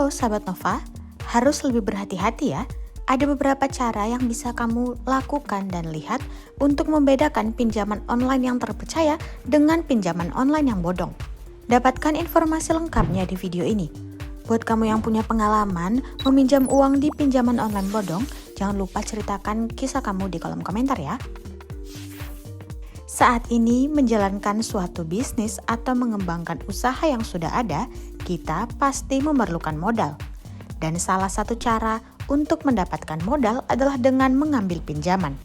Halo Sahabat Nova, harus lebih berhati-hati ya. Ada beberapa cara yang bisa kamu lakukan dan lihat untuk membedakan pinjaman online yang terpercaya dengan pinjaman online yang bodong. Dapatkan informasi lengkapnya di video ini. Buat kamu yang punya pengalaman meminjam uang di pinjaman online bodong, jangan lupa ceritakan kisah kamu di kolom komentar ya. Saat ini menjalankan suatu bisnis atau mengembangkan usaha yang sudah ada, kita pasti memerlukan modal. Dan salah satu cara untuk mendapatkan modal adalah dengan mengambil pinjaman.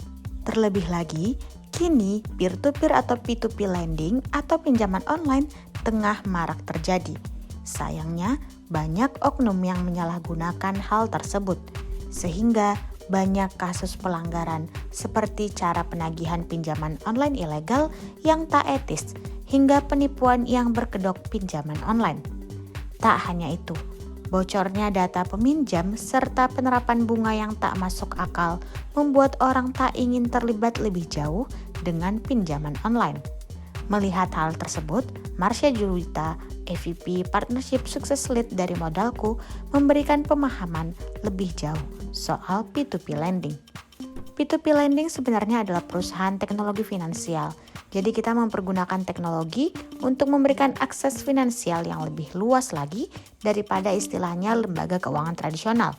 Terlebih lagi, kini peer-to-peer atau P2P lending atau pinjaman online tengah marak terjadi. Sayangnya, banyak oknum yang menyalahgunakan hal tersebut, sehingga banyak kasus pelanggaran seperti cara penagihan pinjaman online ilegal yang tak etis hingga penipuan yang berkedok pinjaman online. Tak hanya itu, bocornya data peminjam serta penerapan bunga yang tak masuk akal membuat orang tak ingin terlibat lebih jauh dengan pinjaman online. Melihat hal tersebut, Marsha Julita, EVP Partnership Success Lead dari Modalku, memberikan pemahaman lebih jauh soal P2P lending. P2P lending sebenarnya adalah perusahaan teknologi finansial. Jadi kita mempergunakan teknologi untuk memberikan akses finansial yang lebih luas lagi daripada istilahnya lembaga keuangan tradisional.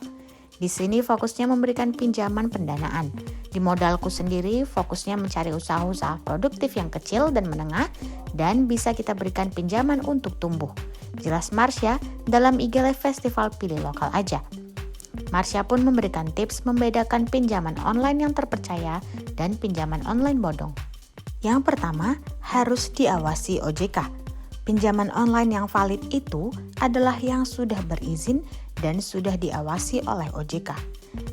Di sini fokusnya memberikan pinjaman pendanaan. Di Modalku sendiri fokusnya mencari usaha-usaha produktif yang kecil dan menengah dan bisa kita berikan pinjaman untuk tumbuh. Jelas Marsha dalam IG Live Festival Pilih Lokal Aja. Marsha pun memberikan tips membedakan pinjaman online yang terpercaya dan pinjaman online bodong. Yang pertama, harus diawasi OJK. Pinjaman online yang valid itu adalah yang sudah berizin dan sudah diawasi oleh OJK.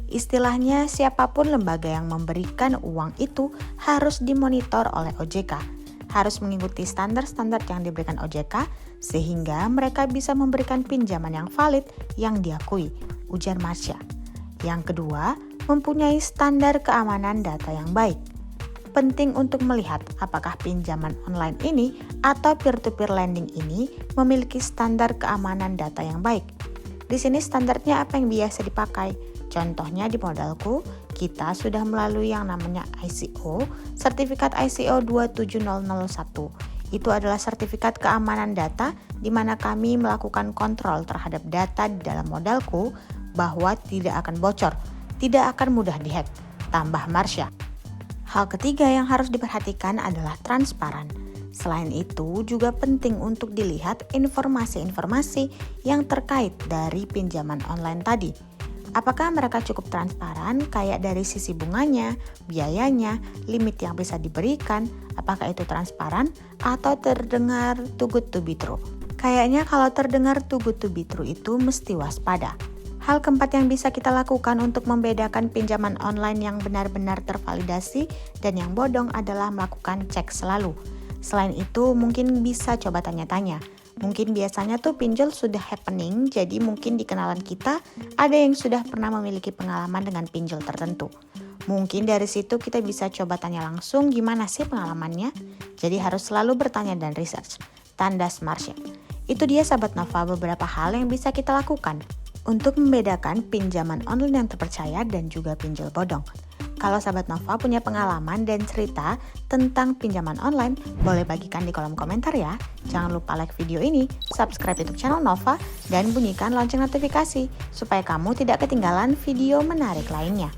Istilahnya, siapapun lembaga yang memberikan uang itu harus dimonitor oleh OJK, harus mengikuti standar-standar yang diberikan OJK sehingga mereka bisa memberikan pinjaman yang valid yang diakui, ujar Marsha. Yang kedua, mempunyai standar keamanan data yang baik. Penting untuk melihat apakah pinjaman online ini atau peer-to-peer lending ini memiliki standar keamanan data yang baik. Di sini standarnya apa yang biasa dipakai. Contohnya di Modalku, kita sudah melalui yang namanya ICO, sertifikat ICO 27001. Itu adalah sertifikat keamanan data di mana kami melakukan kontrol terhadap data di dalam Modalku bahwa tidak akan bocor, tidak akan mudah dihack, tambah Marsha. Hal ketiga yang harus diperhatikan adalah transparan. Selain itu, juga penting untuk dilihat informasi-informasi yang terkait dari pinjaman online tadi. Apakah mereka cukup transparan kayak dari sisi bunganya, biayanya, limit yang bisa diberikan, apakah itu transparan atau terdengar too good to be true? Kayaknya kalau terdengar too good to be true itu mesti waspada. Hal keempat yang bisa kita lakukan untuk membedakan pinjaman online yang benar-benar tervalidasi dan yang bodong adalah melakukan cek selalu. Selain itu, mungkin bisa coba tanya-tanya. Mungkin biasanya tuh pinjol sudah happening, jadi mungkin di kenalan kita ada yang sudah pernah memiliki pengalaman dengan pinjol tertentu. Mungkin dari situ kita bisa coba tanya langsung gimana sih pengalamannya. Jadi harus selalu bertanya dan research. Tandas Marsha. Itu dia Sahabat Nova beberapa hal yang bisa kita lakukan untuk membedakan pinjaman online yang terpercaya dan juga pinjol bodong. Kalau Sahabat Nova punya pengalaman dan cerita tentang pinjaman online, boleh bagikan di kolom komentar ya. Jangan lupa like video ini, subscribe YouTube channel Nova, dan bunyikan lonceng notifikasi supaya kamu tidak ketinggalan video menarik lainnya.